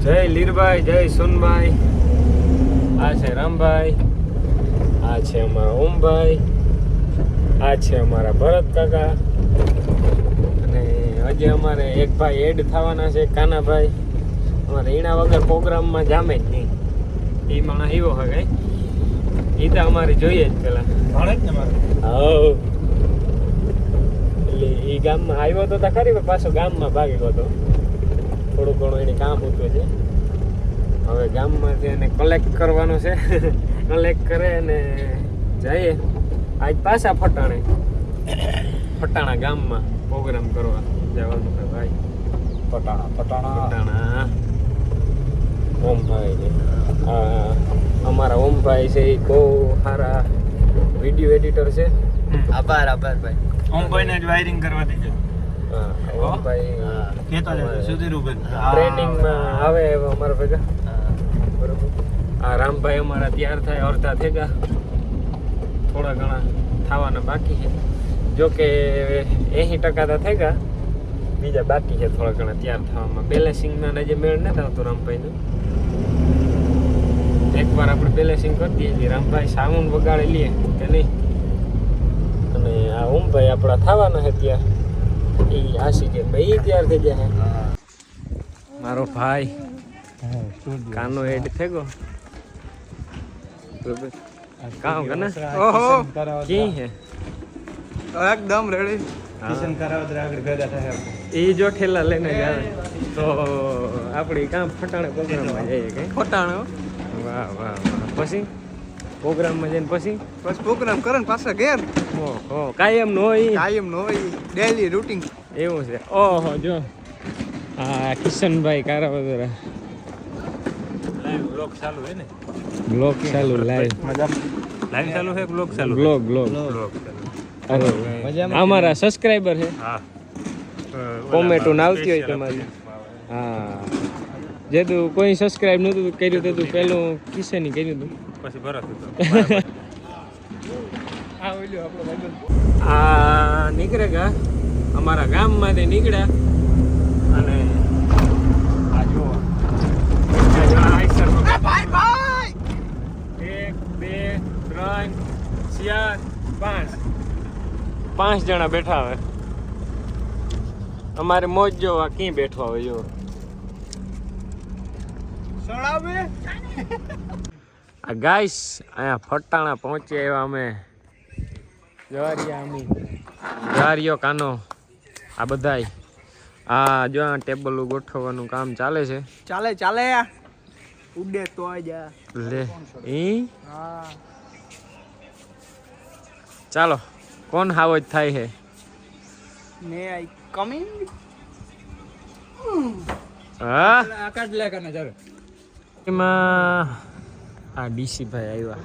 જય લીરભાઈ, જય સુનભાઈ. આ છે રામભાઈ, આ છે અમારા ઓમભાઈ, આ છે અમારા ભરત કાકા, અને હજી અમારે એક ભાઈ એડ થવાના છે, કાનાભાઈ. અમારે એના વગર પ્રોગ્રામમાં જામે જ નહીં. એ માણસ એવો હોય એ તો અમારે જોઈએ જ પેલા. હા, એટલે એ ગામમાં આવ્યો તો ખરી, પાછો ગામમાં ભાગી ગયો હતો. થોડું ઘણું એને કામ હતું છે. હવે ગામમાંથી એને કલેક્ટ કરવાનો છે. કલેક્ટ કરે અને જઈએ આજ પાછા ફટાણા ગામમાં પ્રોગ્રામ કરવા જવાનું છે ભાઈ. ફટાણા ઓમભાઈ ને અમારા ઓમભાઈ છે એ બહુ સારા વિડીયો એડિટર છે. આભાર ભાઈ. ઓમભાઈ ને જ વાયરિંગ કરવા દીધું. ટ્રેનિંગમાં આવે અમારા ભેગા. બરોબર. આ રામભાઈ અમારા તૈયાર થાય અડધા થઈ ગયા, થોડા ઘણા થવાના બાકી છે. જો કે 80% થઈ ગયા, બીજા બાકી છે થોડા ઘણા તૈયાર થવામાં. બેલેન્સિંગના જે મેળ નથી આવતો રામભાઈનું. એકવાર આપણે બેલેન્સિંગ કરી દઈએ, રામભાઈ સાઉન્ડ વગાડી લઈએ કે નહીં. અને આ ઓમભાઈ આપણા થવાના છે ત્યાં. એ આશી કે ભાઈ તૈયાર થઈ જાય. મારો ભાઈ કાનો એડ થઈ ગયો. કામ કને ઓહો કી હે એકદમ રેડી. કિશન કરાવત આગળ ગદા થાય. એ જો ઠેલા લઈને જ આવે તો આપણી કામ ફટાણે પ્રોગ્રામમાં જઈએ કે ફટાણો. વાહ વાહ વાહ. પછી પ્રોગ્રામમાં જઈને પછી પ્રોગ્રામ કરે ને પાછા ઘેર. ઓહો કાયમ નો હોય. નો ડેલી રૂટીન એવું છે. ઓહો જો હા કિશનભાઈ કારાવદરા લાઈવ બ્લોગ ચાલુ હે ને. બ્લોગ ચાલુ લાઈવ લાઈવ ચાલુ હે બ્લોગ ચાલુ. બ્લોગ અરે અમારા સબસ્ક્રાઇબર છે. હા. કોમેન્ટો આવતી હોય તમારી. હા જે તું કોઈ સબસ્ક્રાઇબ નતું કર્યું તો તું પેલું કિશની કર્યું હતું પછી ભરત હતો. આ નીકળેગા અમારા ગામમાંથી નીકળ્યા અને આ જો ભાઈ 1 2 3 4 5 જણા બેઠા હવે. અમારે મોજ જો આ ક્યાં બેઠો હવે જો આ ગાઈસ અહીંયા ફટાણા પહોંચ્યા એવા અમે. જવારીઓ કાનો આ બધાય આ જો આ ટેબલ ગોઠવવાનું કામ ચાલે છે. ચાલે ઉડે તો જા લે ચાલો કોણ હાવજ થાય છે મે આઈ કમિંગ. હા આકાશ લે કને ચાલો. એમાં આ ડીસી ભાઈ આવ્યા.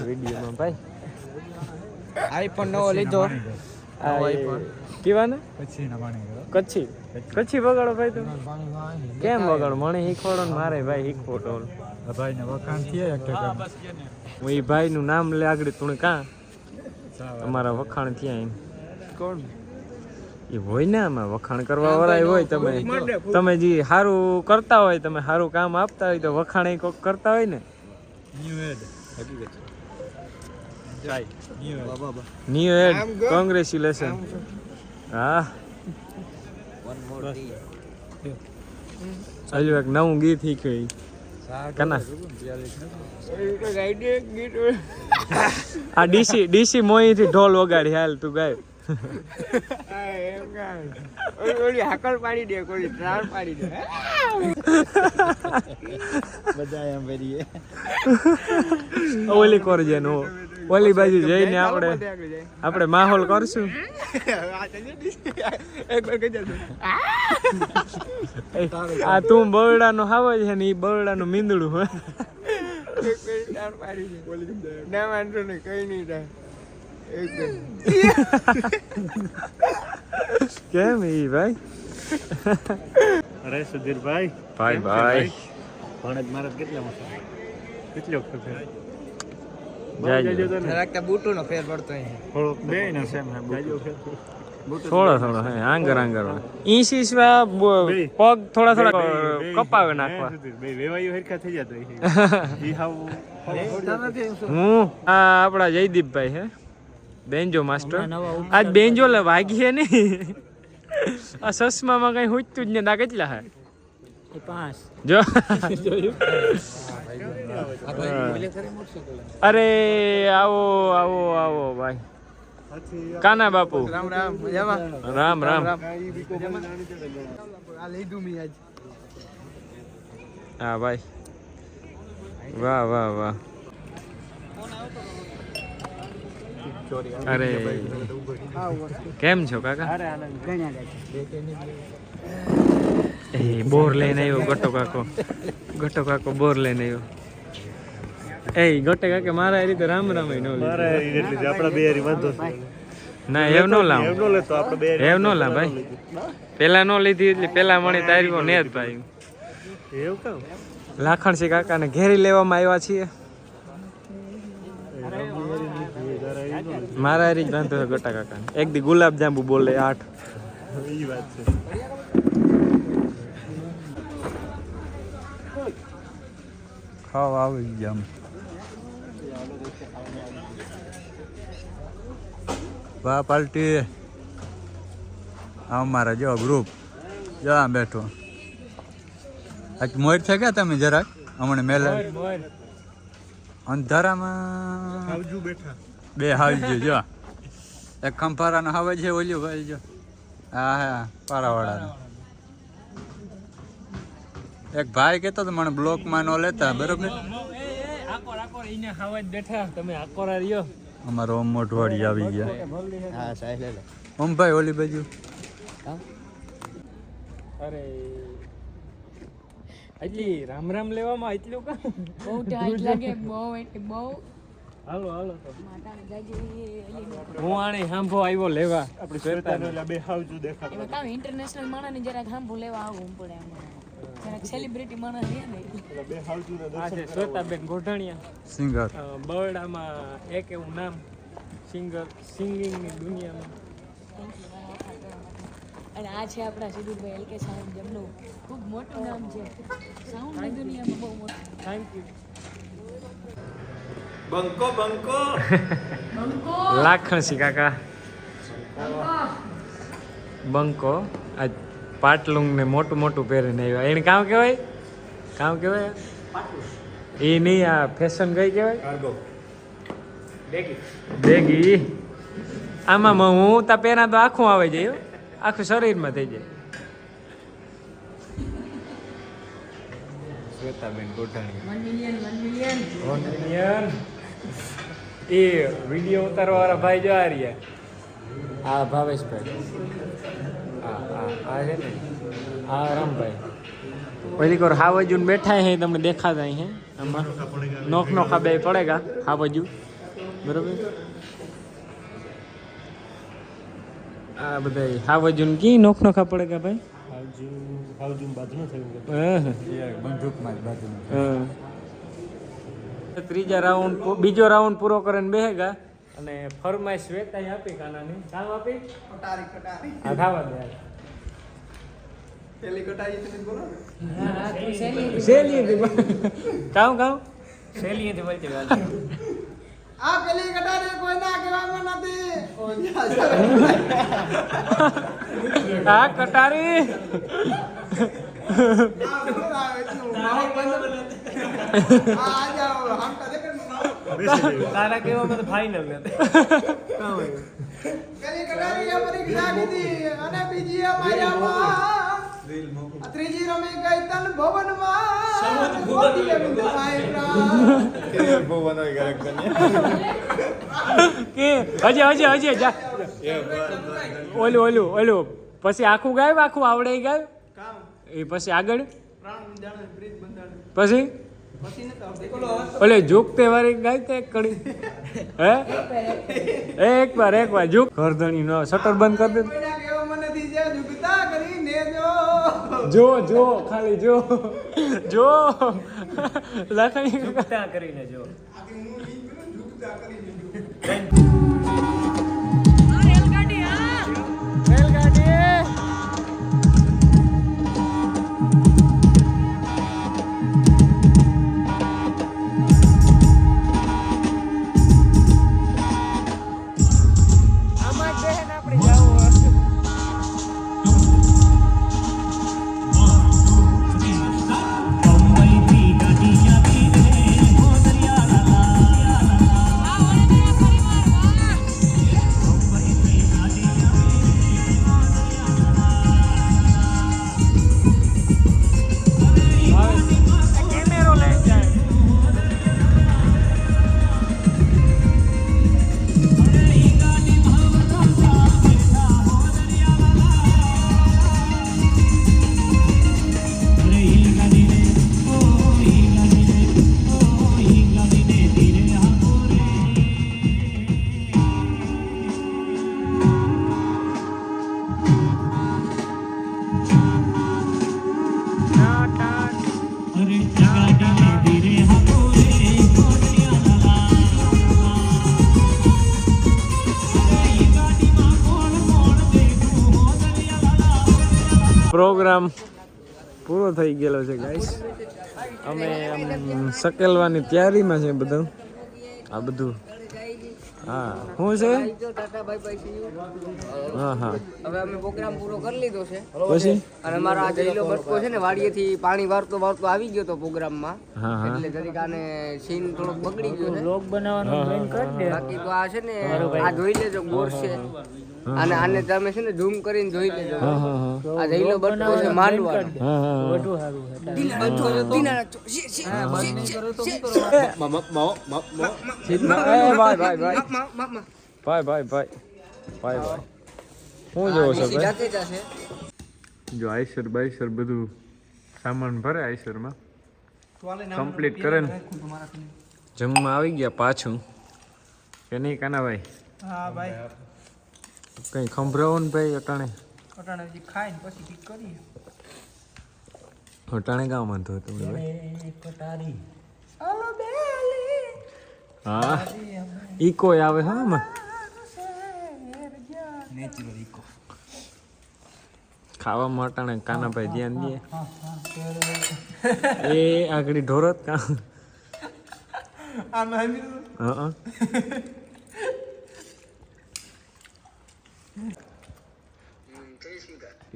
વિડીયોમાં ભાઈ આઈફોન નવો લીધો. કેવા ને કચ્છી વગાડો ભાઈ. તું કેમ વગાડો? મને શીખવાડો ને મારે ભાઈ શીખવાડો. ભાઈ ને વખાણ થયા હું એ ભાઈ નું નામ લે આગળ તું કાં તમારા વખાણ થયા એમ કોણ એ હોય ને આમાં વખાણ કરવા વાળા હોય. તમે જે સારું કરતા હોય, તમે સારું કામ આપતા હોય તો વખાણ કોક કરતા હોય ને. New ad congratulation. હા હજુ એક નવું ગીત શીખ્યું કના. આ ડીસી મોહી થી ઢોલ વગાડી હાલ તું ગાય. હાકલ પાડી દે, કોઈ ત્રાળ પાડી દે. બધા એમ કરીએ. ઓલી કરજે નો ઓલી બાજુ જઈને આપણે માહોલ કરશું. આ તું બરડાનો હાવ છે ને એ બરડાનું મીંદડું હોય. ના વાંધો નહીં, કઈ નહીં થાય. કેમ એ ભાઈ? અરે સુધીરભાઈ ભાઈ ભણત મારત કેટલા મસ્ત કેટલો ફેર જાજો જરાક બૂટુનો ફેર પડતો અહીં થોડો બે ને સેમ હે જાજો ફેર થોડો હે આંગર ઈસવા પગ થોડા કપાવે નાખવા હું આ આપણા જયદીપભાઈ હે બેન્જો માસ્ટર આજ બેન્જો વાગી હે ને આ સસમામાં કઈ હુંચતું જ ને ના કેટલા હે 5 જો અરે આવો આવો આવો ભાઈ કાના બાપુ રામ રામ મજામાં રામ રામ આ લીધું મી આજ હા ભાઈ વાહ વાહ વાહ અરે કેમ છો કાકા એ બોર લઈને આવ્યો ગટો કાકો બોર લઈને આવ્યો એ ગટે કાકે મારા એ રીતે રામ રામ નો ના એવ નો લાવ એવ નો લાવ ભાઈ પેલા નો લીધી એટલે પેલા મણી તારીખો ને જ ભાઈ એવું કેમ લાખણસિંહ કાકાને ઘેરી લેવામાં આવ્યા છીએ મારા એ જ બાંધો છે ગટા કાકા એક દી ગુલાબ જાંબુ બોલે 8 એ વાત છે ખાવા આવી ગયા વાહ પાલટી અમારા જો ગ્રુપ જા બેઠો આજ મોર છે કે તમે જરાક હમણાં મેલા અંધારામાં હાવજુ બેઠા બે હાવજુ જો એક ખંભારાનો હાવજ છે ઓલ્યો ભાઈ જો હા હા પારાવાળાનો એક ભાઈ કહેતો તો મને બ્લોકમાં નો લેતા બરોબર અમારો ઓમ મોઢવાડી આવી ગયા ઓમ ભાઈ ઓલી બાજુ અરે એટલી રામ રામ લેવામાં એટલું કામ બહુ ટાઈટ લાગે બહુ એટલે બહુ હાલો હાલો માતાને ગાજી હું આને હાંભો આવ્યો લેવા આપણે શ્વેતાનો એટલે બે હાવજુ દેખાતો એમાં કામ ઇન્ટરનેશનલ માણસને જરાક હાંભો લેવા આવવું પડે એમાં જરાક સેલિબ્રિટી માણસ છે ને એટલે બે હાવજુ ને દર્શન શ્વેતાબેન ગોઢાણીયા સિંગર બરડામાં એક એવું નામ સિંગિંગની દુનિયામાં અને આ છે આપણા સિદ્ધુભાઈ એલકે સાઉન્ડ જેમનું ખૂબ મોટું નામ છે સાઉન્ડની દુનિયામાં બહુ મોટું થેન્ક યુ બંકો બંકો લાખણસિંહ કાકા બંકો આજ પાટલુંગ ને મોટું મોટું પહેરીને આવ્યા એને કામ કહેવાય એ નહીં આ ફેશન કઈ કહેવાય બેગી આમાં હું તા પહેરા તો આખું આવે જાય આખું શરીરમાં થઈ જાય શ્વેતાબેન ગોઠાણી 1 મિલિયન એ વિડીયો ઉતારવા વાળા ભાઈ જો આ રહ્યા આ ભાવેશભાઈ આ છે ને આ રામભાઈ પહેલી વાર હાવજુ બેઠા હે તમને દેખાતા હે આમાં નોખ નોખા બે પડેગા હાવજુ બરોબર આ બધા હાવજુ કી નોખ નોખા પડેગા ભાઈ હાવજુ બાજુ થયું બંદૂકમાં જ બાજુ ત્રીજા રાઉન્ડ બીજો રાઉન્ડ પૂરો કરીને બેહેગા અને ફરમાઈશ શ્વેતાઈ આપી કાનાની કામ આપી કટારી આ ખાવા દે પેલી કટારી તમે બોલો શેલી કામ શેલી થી બોલતી આ પેલી કટારી કોઈ ના કહેવામાં નથી આ કટારી તારા કેવામાં તો ફાઇનલ પેલી કટારીએ પરીક્ષા દીધી અને બીજી માયામાં ત્રીજી રમી ગઈ તન ભવનમાં ગોદીએ વિંધાય પ્રાણ ભવન હોય ગરક કે હજી જા ઓલું પછી આખું ગાય આખું આવડે ગાય એ પછી આગળ પછી ઓલે ઝૂકતે વાળી ગાય તે એક કડી હે એક વાર ઝૂક ઘરધણી નો શટર બંધ કરી દે જો ખાલી જો લખાઈ કરીને જો પ્રોગ્રામ પૂરો થઈ ગયેલો છે ગાઈસ. અમે આમ સકેલવાની તૈયારીમાં છે બધું. આ બધું હા શું છે? હા હા હવે અમે પ્રોગ્રામ પૂરો કરી લીધો છે પછી અને મારા આ જઈલો બટકો છે ને વાડીએથી પાણી વારતો વારતો આવી ગયો તો પ્રોગ્રામમાં હા હા એટલે જરીક આને સીન થોડોક બગડી ગયો છે લોક બનાવવાનું બંધ કરી દે. બાકી તો આ છે ને આ જોઈ લેજો બોર છે અને આને તમે છે ને ઝૂમ કરીને જોઈ લેજો હા હા હા આ જઈલો બટકો છે માંડવાનો હા હા વધુ સારું છે. ભાઈ ભાઈ ભાઈ ભાઈ શું જોવો છો ભાઈ? જાતે જશે જો આઈસર બાઈસર બધું સામાન ભરે આઈસરમાં કમ્પ્લીટ કરે ને જમવા આવી ગયા પાછું કે નહીં કાનાભાઈ? હા ભાઈ કઈ ખંભરાવો ને ભાઈ અટાણે અટાણે હજી ખાઈને પછી ઠીક કરીએ. અટાણે કામ વાંધો હતો ભાઈ? હાલો બેલી હા ઈકો આવે હા આમાં ખાવામાં અટાણે કાનાભાઈ ધ્યાન દે એ આગળ ઢોરત કા આમ હમી હા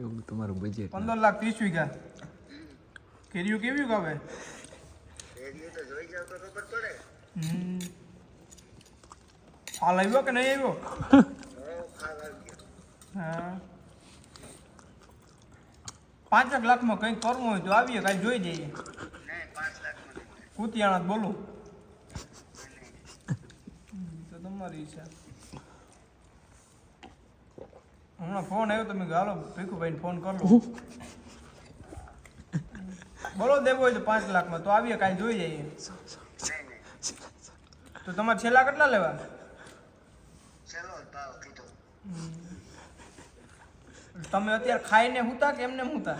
એવું તમારું બજેટ 15 લાખ 30 વીઘા કેરીયું કેવી ગાવે હાલ આવ્યો કે નહીં આવ્યો? હા 5 લાખમાં કંઈક કરવું હોય તો આવીએ કાલે જોઈ જઈએ. કુતિયાણા જ બોલું તો તમારી ઈચ્છા. હમણાં ફોન આવ્યો તમે હાલો ભીખુભાઈને ફોન કર લો. બોલો દેવો હોય તો 5 લાખમાં તો આવીએ કાલે જોઈ જઈએ. તો તમારે છેલ્લા કેટલા લેવા? તમે અત્યારે ખાઈને હુતા કે એમને હુતા?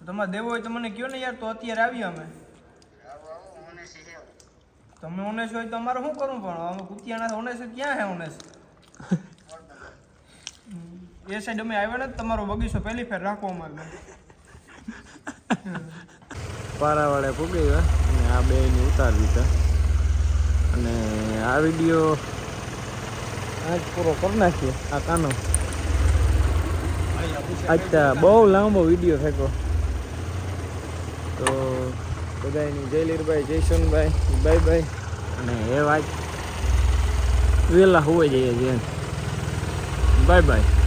તમારે દેવો હોય તો મને કયો ને યાર, તો અત્યારે આવીએ અમે. તમે ઓનેસ હોય તો અમારે શું કરવું? પણ અમે કુતિયાના ઓનેસ ક્યાં હે ઓનેસ? એ સાઈડ અમે આવ્યા ને તમારો બગીચો પહેલી ફેર રાખવો અમારે. પારાવાળે પૂગી ગયા અને આ બેની ઉતારી દીધા અને આ વિડીયો આજ પૂરો કરી નાખીએ. આ કાનો અચ્છા બહુ લાંબો વિડીયો ફેંકો તો બધાની જય લીરભાઈ, જય સોનભાઈ, બાય બાય. અને એ વાત વહેલા હોઈ જઈએ બાય બાય.